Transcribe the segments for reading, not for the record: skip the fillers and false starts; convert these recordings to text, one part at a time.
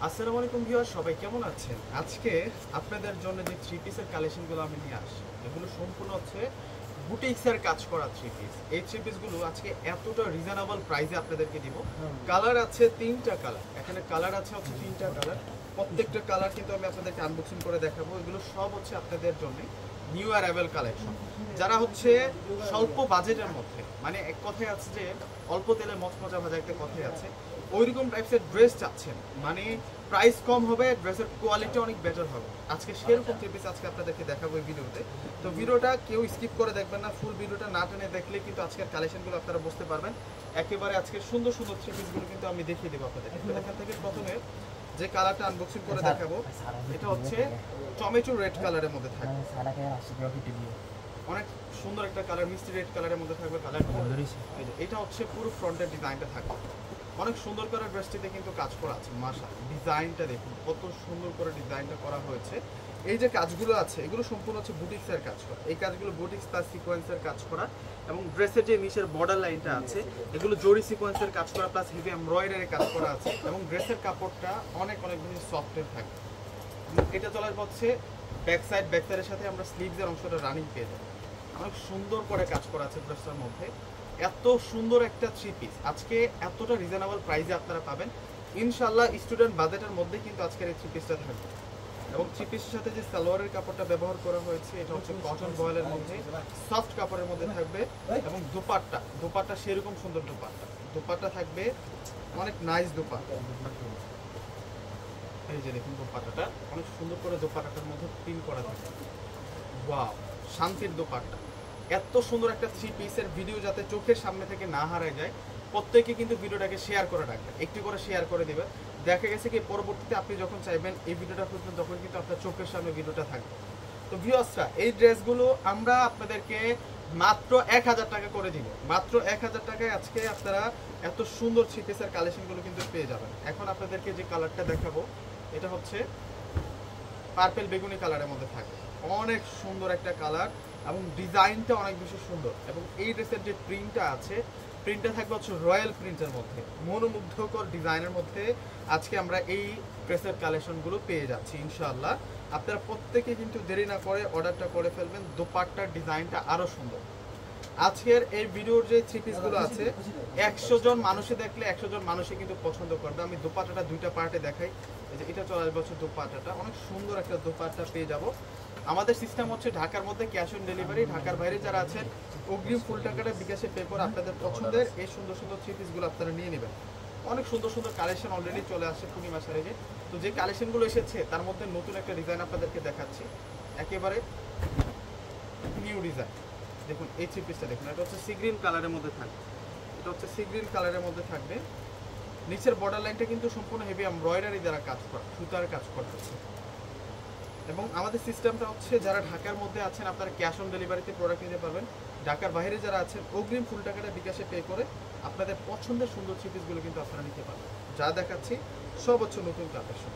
আসসালামু আলাইকুম ভিউয়ার, সবাই কেমন আছেন? আজকে আপনাদের জন্য যে থ্রি পিসের কালেকশনগুলো আমি নিয়ে আসি, এগুলো সম্পূর্ণ হচ্ছে বুটিক্সের কাজ করা থ্রি পিস। এই থ্রি পিসগুলো আজকে এতটা রিজনেবল প্রাইসে আপনাদেরকে দিব। কালার আছে তিনটা কালার, এখানে কালার আছে হচ্ছে তিনটা কালার। প্রত্যেকটা কালার কিন্তু আমি আপনাদেরকে আনবক্সিং করে দেখাবো। এগুলো সব হচ্ছে আপনাদের জন্য নিউ অ্যারাইভেল কালেকশন। যারা হচ্ছে স্বল্প বাজেটের মধ্যে, মানে এক কথায় আছে যে অল্প তেলে মচমচা ভাজা একটা কথাই আছে, ওইরকম টাইপসের ড্রেস চাচ্ছেন, মানে প্রাইস কম হবে, ড্রেসের কোয়ালিটি অনেক বেটার হবে। আজকে সেরকম থ্রি পিস আজকে আপনাদেরকে দেখাবো এই ভিডিওতে। তো ভিডিওটা কেউ স্কিপ করে দেখবেন না, ফুল ভিডিওটা না টেনে দেখলে কিন্তু আজকের কালেকশনগুলো আপনারা বুঝতে পারবেন। একেবারে আজকে সুন্দর সুন্দর থ্রি পিসগুলো কিন্তু আমি দেখিয়ে দেবো আপনাদের। এখান থেকে প্রথমে যে কালারটা আনবক্সিং করে দেখাবো, এটা হচ্ছে টমেটো রেড কালারের মধ্যে থাকবে। অনেক সুন্দর একটা কালার, মিষ্টি রেড কালারের মধ্যে থাকবে কালারটা। এটা হচ্ছে পুরো ফ্রন্টের ডিজাইনটা থাকবে। অনেক সুন্দর করে ড্রেসটিতে কিন্তু কাজ করা আছে। মাশাআল্লাহ, ডিজাইনটা দেখুন কত সুন্দর করে ডিজাইনটা করা হয়েছে। এই যে কাজগুলো আছে এগুলো সম্পূর্ণ হচ্ছে বুটিক্সের কাজ করা। এই কাজগুলো বুটিক্স প্লাস সিকোয়েন্সের কাজ করা, এবং ড্রেসের যে নিচের বর্ডার লাইনটা আছে এগুলো জরি সিকোয়েন্সের কাজ করা প্লাস হেভি এমব্রয়ডারি কাজ করা আছে, এবং ড্রেসের কাপড়টা অনেক অনেক বেশি সফটের থাকে। এটা চলার হচ্ছে ব্যাক সাইডের সাথে আমরা স্লিভসের অংশটা রানিং পেয়ে যাবো। অনেক সুন্দর করে কাজ করা আছে ড্রেসটার মধ্যে। এত সুন্দর একটা থ্রি পিস আজকে এতটা রিজনেবল প্রাইসে আপনারা পাবেন ইনশাআল্লাহ। স্টুডেন্ট বাজেটের মধ্যে কিন্তু আজকের এই থ্রি পিসটা থাকবে, এবং থ্রি পিসের সাথে যে সালোয়ারের কাপড়টা ব্যবহার করা হয়েছে এটা হচ্ছে কটন বয়েলের মধ্যে সফট কাপড়ের মধ্যে থাকবে, এবং দোপাট্টা সেরকম সুন্দর দোপাট্টা থাকবে, অনেক নাইস দোপাট্টা। এই যে দেখুন দোপাট্টাটা অনেক সুন্দর করে দোপাট্টাটার মধ্যে প্রিন্ট করা থাকবে। ওয়াও, শান্তির দোপাট্টা। এত সুন্দর একটা থ্রি পিসের ভিডিও যাতে চোখের সামনে থেকে না হারায় যায়, প্রত্যেকে কিন্তু ভিডিওটাকে শেয়ার করে রাখবেন, একটু করে শেয়ার করে দেবেন। দেখা গেছে কি পরবর্তীতে আপনি যখন চাইবেন এই ভিডিওটা খুঁজবেন তখন কিন্তু আপনার চোখের সামনে ভিডিওটা থাকবে। তো ভিউয়ার্সরা, এই ড্রেসগুলো আমরা আপনাদেরকে মাত্র 1000 টাকা করে দিব। মাত্র 1000 টাকায় আজকে আপনারা এত সুন্দর থ্রি পিসের কালেকশনগুলো কিন্তু পেয়ে যাবেন। এখন আপনাদেরকে যে কালারটা দেখাবো এটা হচ্ছে পার্পেল বেগুনি কালারের মধ্যে থাকে। অনেক সুন্দর একটা কালার, এবং ডিজাইনটা অনেক বেশি সুন্দর, এবং এই ড্রেসের যে প্রিন্টটা আছে প্রিন্টটা থাকবে হচ্ছে রয়্যাল প্রিন্টের মধ্যে, মনোমুগ্ধকর ডিজাইনের মধ্যে আজকে আমরা এই ড্রেসের কালেকশনগুলো পেয়ে যাচ্ছি ইনশাআল্লাহ। আপনারা প্রত্যেকে কিন্তু দেরি না করে অর্ডারটা করে ফেলবেন। দোপাট্টার ডিজাইনটা আরও সুন্দর। আজকের এই ভিডিওর যে থ্রি পিসগুলো আছে 100 জন মানুষে দেখলে 100 জন মানুষই কিন্তু পছন্দ করবে। আমি দোপাট্টাটা দুইটা পার্টে দেখাই। এই যে এটা চলে আসবে হচ্ছে দোপাট্টাটা, অনেক সুন্দর একটা দোপাট্টা পেয়ে যাব। আমাদের সিস্টেম হচ্ছে ঢাকার মধ্যে ক্যাশ অন ডেলিভারি, ঢাকার বাইরে যারা আছেন অগ্রিম ফুল টাকাটা বিকাশে পে করে আপনাদের পছন্দের এই সুন্দর সুন্দর থ্রি পিসগুলো আপনারা নিয়ে নেবেন। অনেক সুন্দর সুন্দর কালেকশন অলরেডি চলে আসছে পূর্ণিমা শাড়িতে। তো যে কালেকশনগুলো এসেছে তার মধ্যে নতুন একটা ডিজাইন আপনাদেরকে দেখাচ্ছি, একেবারে নিউ ডিজাইন। দেখুন এই থ্রি পিসটা দেখুন, এটা হচ্ছে সি গ্রিন কালারের মধ্যে থাকবে। এটা হচ্ছে সি গ্রিন কালারের মধ্যে থাকবে। নিচের বর্ডার লাইনটা কিন্তু সম্পূর্ণ হেভি এমব্রয়ডারি দ্বারা কাজ করা, সুতার কাজ করতেছে। এবং আমাদের সিস্টেমটা হচ্ছে যারা ঢাকার মধ্যে আছেন আপনারা ক্যাশ অন ডেলিভারিতে প্রোডাক্ট নিতে পারবেন। ঢাকার বাইরে যারা আছেন অগ্রিম ফুল টাকাটা বিকাশে পে করে আপনাদের পছন্দের সুন্দর থ্রি পিসগুলো কিন্তু আপনারা নিতে পারবেন। যা দেখাচ্ছি সব হচ্ছে নতুন কালেকশন।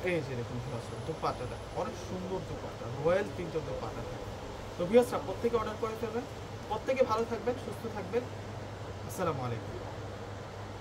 এই যে দেখুন দোপাট্টাটা অনেক সুন্দর দোপাট্টা, রয়্যাল প্রিন্টের দোপাট্টা থাকে। তো ভিউয়ার্সরা প্রত্যেকে অর্ডার করে ফেলবেন। প্রত্যেকে ভালো থাকবেন, সুস্থ থাকবেন। আসসালামু আলাইকুম।